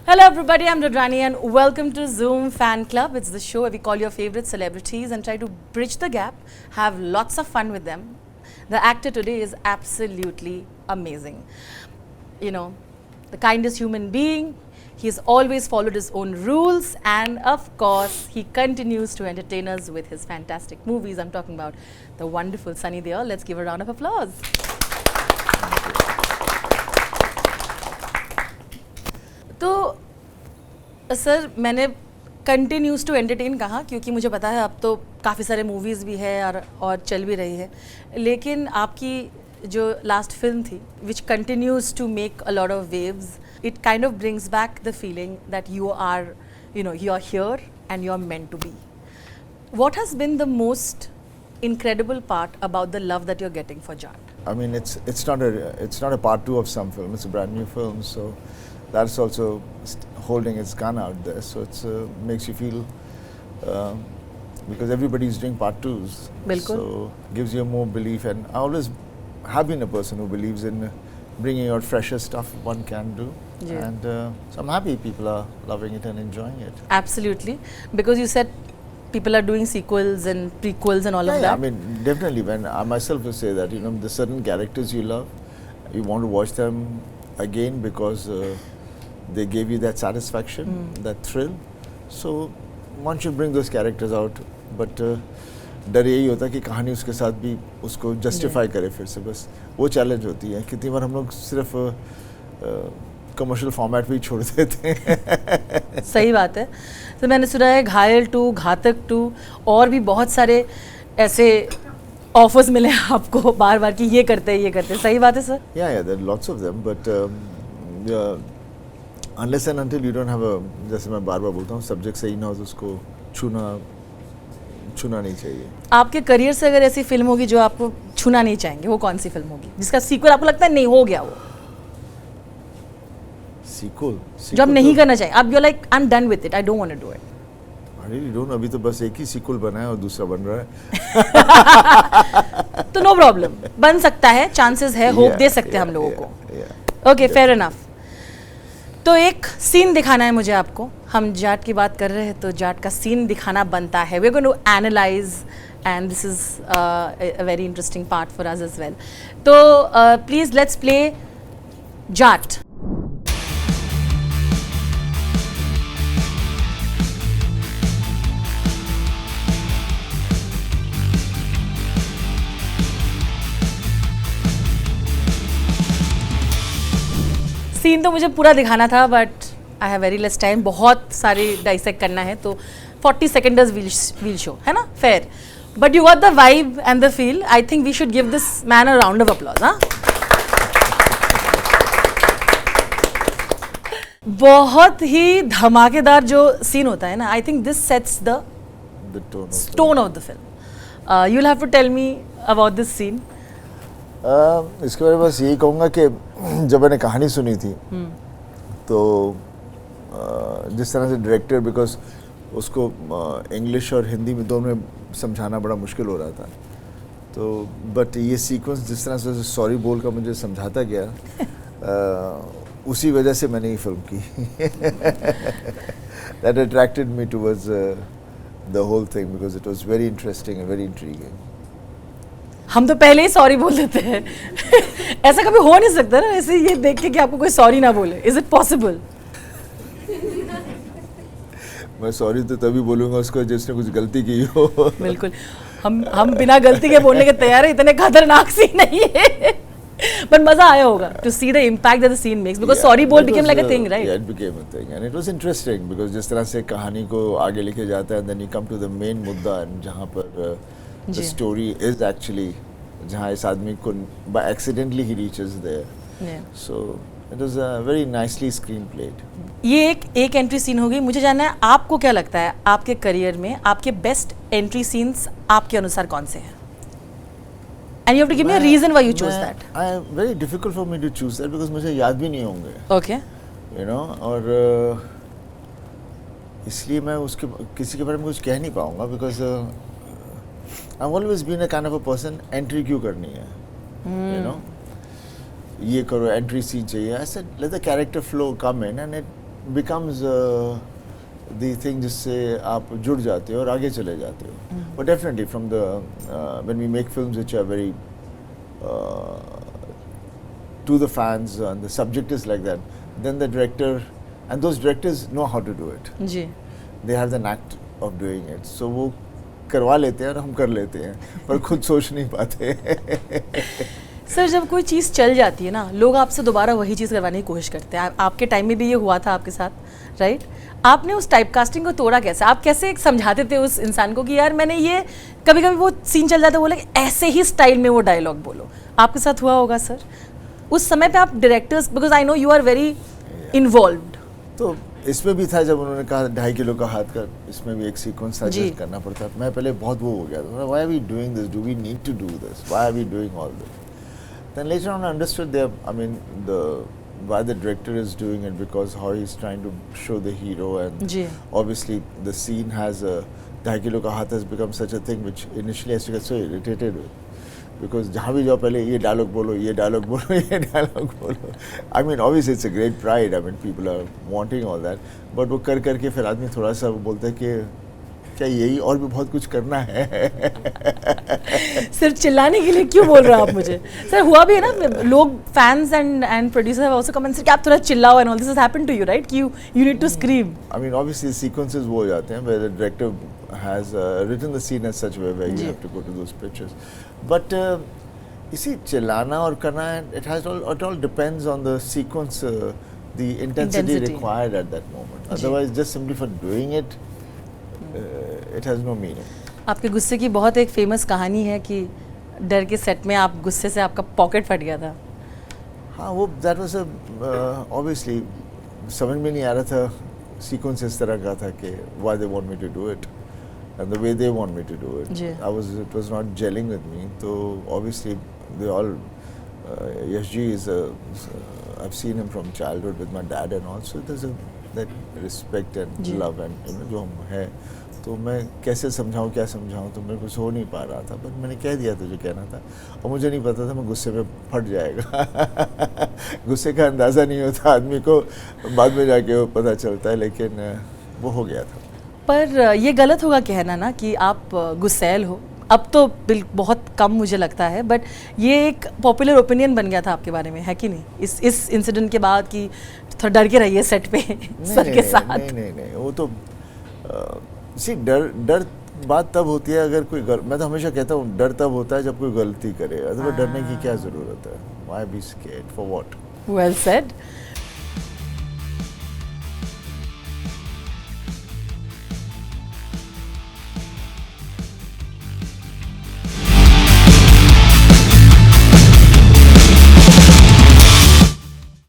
Hello everybody, I'm Rudrani and welcome to Zoom Fan Club. It's the show where we call your favorite celebrities and try to bridge the gap, have lots of fun with them. The actor today is absolutely amazing. You know, the kindest human being. He's always followed his own rules and of course, he continues to entertain us with his fantastic movies. I'm talking about the wonderful Sunny Deol. Let's give a round of applause. तो sir मैंने continues to entertain कहा क्योंकि मुझे पता है अब तो काफ़ी सारे मूवीज़ भी है और चल भी रही है, लेकिन आपकी जो लास्ट फिल्म थी which continues to make a lot of waves, it kind of brings back the feeling that you are here and you are meant to be. What has been the most incredible part about the love that you're getting for Jat? I mean, it's not a part two of some film. It's a brand new film, so that's also holding its gun out there. So it's makes you feel because everybody's doing part twos. Bilkul. So gives you more belief. And I always have been a person who believes in bringing out fresher stuff one can do. Yeah. And so I'm happy people are loving it and enjoying it. Absolutely, because you said people are doing sequels and prequels and all of that. Yeah, I mean, definitely. When I myself will say that, the certain characters you love, you want to watch them again because they gave you that satisfaction, that thrill. So one should bring those characters out, but डर यही होता है कि कहानी उसके साथ भी उसको जस्टिफाई करे फिर से, बस वो चैलेंज होती है. कितनी बार हम लोग सिर्फ कमर्शियल फॉर्मेट भी छोड़ देते हैं. सही बात है. तो मैंने सुना है घायल 2, घातक 2 और भी बहुत सारे ऐसे ऑफर्स मिले आपको बार बार कि ये करते हैं. सही बात है sir? Yeah, there are lots of them, but unless and until you don't have a, जैसे मैं बार बार बोलता हूँ, सब्जेक्ट सही ना हो तो उसको छूना नहीं चाहिए. आपके करियर से अगर ऐसी फिल्म होगी जो आपको छूना नहीं चाहेंगे, वो कौन सी फिल्म होगी जिसका सीक्वल आपको लगता है नहीं हो गया, वो सीक्वल जो आप नहीं करना चाहिए, आप you like I am done with it, I don't want to do it? I really don't. अभी तो बस एक ही सीक्वल बना है और दूसरा बन रहा है. तो नो प्रॉब्लम, बन सकता है, चांसेस है, होप दे सकते हैं हम लोगों को. Okay, fair enough. तो एक सीन दिखाना है मुझे आपको. हम जाट की बात कर रहे हैं तो जाट का सीन दिखाना बनता है. We are going to analyse and this is a very interesting part for us as well. तो please let's play Jaat. Scene तो मुझे पूरा दिखाना था but I have very less time. बहुत सारे डाइसेक्ट करना है तो 40 सेकेंडर्स विल शो, है ना? Fair. But you got the vibe and the feel. I think we should give this man a round of applause. हाँ, बहुत ही धमाकेदार जो सीन होता है ना, I think this sets the tone of the film. You will have to tell me about this scene. इसके बारे में बस यही कहूँगा कि जब मैंने कहानी सुनी थी तो जिस तरह से डायरेक्टर, बिकॉज उसको इंग्लिश और हिंदी में दोनों में समझाना बड़ा मुश्किल हो रहा था, तो बट ये सीक्वेंस जिस तरह से सॉरी बोल का मुझे समझाता गया, उसी वजह से मैंने ये फिल्म की. That attracted me towards the whole thing because it was very interesting and very intriguing. हम तो पहले ही सॉरी बोल देते हैं. ऐसा कभी हो नहीं सकता ना ऐसे ये देख के कि आपको कोई सॉरी ना बोले. Is it possible? मैं सॉरी तो तभी बोलूंगा उसको जिसने कुछ गलती की हो. बिल्कुल, हम बिना गलती के बोलने के तैयार है. इतने खतरनाक सीन नहीं है. But मजा आया होगा to see the impact that the scene makes because sorry बोल became like a thing, right? Yeah, it became a thing and it was interesting because जिस तरह से कहानी को आगे लेके जाता है and then you come to the main मुद्दा and जहाँ पर the story is actually जहाँ इस आदमी को by accidentally he reaches there. Yeah. So it was very nicely screenplayed. ये एक एंट्री सीन हो गई. मुझे जानना है आपको क्या लगता है आपके करियर में आपके बेस्ट एंट्री सीन्स आपके अनुसार कौन से हैं? And you have to give me a reason why you chose that. Very difficult for me to choose that because मुझे याद भी नहीं होंगे. Okay. You know, और इसलिए मैं उसके किसी के बारे में कुछ कह नहीं पाऊँगा because I've always been a kind of a person, entry क्यों करनी है? You know, ये करो, entry scene चाहिए. I said let the character flow come in and it becomes the thing जिससे आप जुड़ जाते हो और आगे चले जाते हो. But definitely from the when we make films which are very to the fans and the subject is like that, then the director and those directors know how to do it. Ji. They have the knack of doing it. So वो करवा लेते हैं और हम कर लेते हैं पर खुद सोच नहीं पाते. सर जब कोई चीज़ चल जाती है ना, लोग आपसे दोबारा वही चीज़ करवाने की कोशिश करते हैं. आपके टाइम में भी ये हुआ था आपके साथ, राइट? आपने उस टाइप कास्टिंग को तोड़ा कैसे? आप कैसे समझाते थे उस इंसान को कि यार मैंने ये, कभी कभी वो सीन चल जाता, बोले ऐसे ही स्टाइल में वो डायलॉग बोलो. आपके साथ हुआ होगा सर उस समय पे. आप directors, because I know you are very involved. तो इसमें भी था जब उन्होंने कहा 2.5 किलो का हाथ का, इसमें भी एक सीक्वेंस सजेस्ट करना पड़ता. मैं पहले बहुत वो हो गया था, why are we doing this, do we need to do this, why are we doing all this. Then later on I understood why the director is doing it, because how he's trying to show the hero, and obviously the scene has a 2.5 kilo ka haath has become such a thing which initially I used to get so irritated with, because जहाँ भी जाओ पहले ये dialogue बोलो, ये dialogue बोलो, ये dialogue बोलो. I mean obviously it's a great pride, I mean people are wanting all that, but वो कर करके फिर आदमी थोड़ा सा बोलता है कि क्या यही और भी बहुत कुछ करना है. सिर्फ चिल्लाने के लिए क्यों बोल रहे हो आप मुझे? सर हुआ भी है ना, लोग fans and producer have also commented कि आप थोड़ा चिल्लाओ and all this has happened to you, right? कि you need to scream. I mean obviously sequences वो हो जाते हैं where the director has written the scene as such where you have to go to those pictures, but इसी चिल्लाना और करना, it all depends on the sequence, the intensity required at that moment. Otherwise just simply for doing it, it has no meaning. आपके गुस्से की बहुत एक famous कहानी है कि डर के सेट में आप गुस्से से आपका पॉकेट फट गया था. हाँ वो that was obviously समझ में नहीं आ रहा था सीक्वेंस इस तरह का था कि why they want me to do it and the way they want me to do it. It was not gelling with me. So obviously they all Yash ji is I've seen him from childhood with my dad and all, so there's that respect and love and जो हम है, तो मैं कैसे समझाऊँ क्या समझाऊँ, तो मेरे कुछ हो नहीं पा रहा था. बट मैंने कह दिया था जो कहना था, और मुझे नहीं पता था मैं गुस्से में फट जाएगा. गुस्से का अंदाज़ा नहीं होता आदमी को, बाद में जाके वो पता चलता है, लेकिन वो हो गया था. पर ये गलत होगा कहना ना कि आप गुस्सैल हो. अब तो बहुत कम मुझे लगता है, बट ये एक पॉपुलर ओपिनियन बन गया था आपके बारे में, है कि नहीं? इस इंसिडेंट के बाद कि थोड़ा डर के रहिए सेट पे सर के साथ. नहीं वो तो डर बात तब होती है अगर कोई मैं तो हमेशा कहता हूँ डर तब होता है जब कोई गलती करे, अथवा डरने की क्या ज़रूरत है. Why be scared for what? Well said.